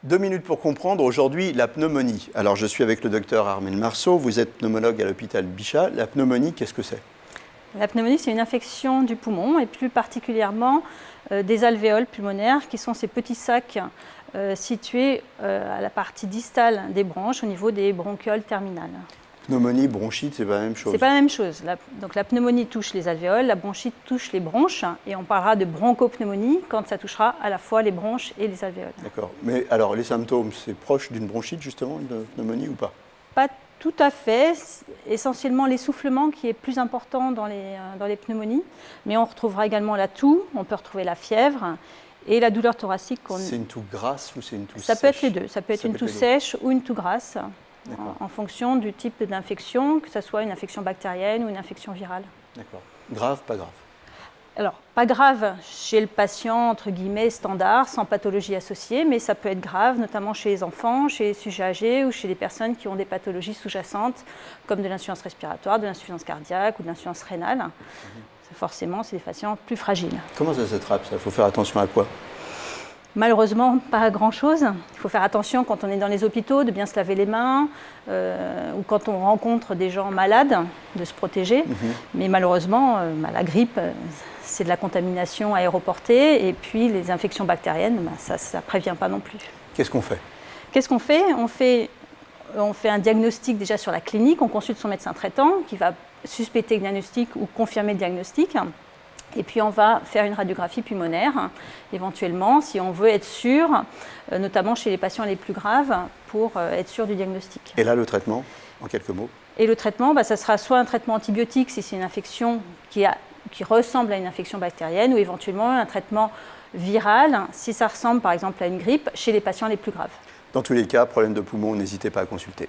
2 minutes pour comprendre aujourd'hui la pneumonie. Alors je suis avec le docteur Armelle Marceau, vous êtes pneumologue à l'hôpital Bichat. La pneumonie, qu'est-ce que c'est? La pneumonie, c'est une infection du poumon et plus particulièrement des alvéoles pulmonaires qui sont ces petits sacs situés à la partie distale des bronches au niveau des bronchioles terminales. Pneumonie, bronchite, c'est pas la même chose? C'est pas la même chose. Donc la pneumonie touche les alvéoles, la bronchite touche les bronches et on parlera de bronchopneumonie quand ça touchera à la fois les bronches et les alvéoles. D'accord. Mais alors les symptômes, c'est proche d'une bronchite justement, une pneumonie ou pas? Pas tout à fait. Essentiellement l'essoufflement qui est plus important dans les pneumonies. Mais on retrouvera également la toux, on peut retrouver la fièvre et la douleur thoracique. C'est une toux grasse ou c'est une toux sèche? Ça peut être les deux. Ça peut être une toux sèche ou une toux grasse. En fonction du type d'infection, que ce soit une infection bactérienne ou une infection virale. D'accord. Grave, pas grave? Alors, pas grave chez le patient, entre guillemets, standard, sans pathologie associée, mais ça peut être grave, notamment chez les enfants, chez les sujets âgés ou chez les personnes qui ont des pathologies sous-jacentes, comme de l'insuffisance respiratoire, de l'insuffisance cardiaque ou de l'insuffisance rénale. Forcément, c'est des patients plus fragiles. Comment ça s'attrape, ça? Il faut faire attention à quoi? Malheureusement, pas grand-chose. Il faut faire attention quand on est dans les hôpitaux, de bien se laver les mains, ou quand on rencontre des gens malades, de se protéger. Mais malheureusement, la grippe, c'est de la contamination aéroportée, et puis les infections bactériennes, ça ne prévient pas non plus. Qu'est-ce qu'on fait? Qu'est-ce qu'on fait? On fait un diagnostic déjà sur la clinique, on consulte son médecin traitant qui va suspecter le diagnostic ou confirmer le diagnostic. Et puis on va faire une radiographie pulmonaire, éventuellement, si on veut être sûr, notamment chez les patients les plus graves, pour être sûr du diagnostic. Et là, le traitement, en quelques mots? Et le traitement, ça sera soit un traitement antibiotique si c'est une infection qui ressemble à une infection bactérienne, ou éventuellement un traitement viral si ça ressemble par exemple à une grippe chez les patients les plus graves. Dans tous les cas, problème de poumon, n'hésitez pas à consulter.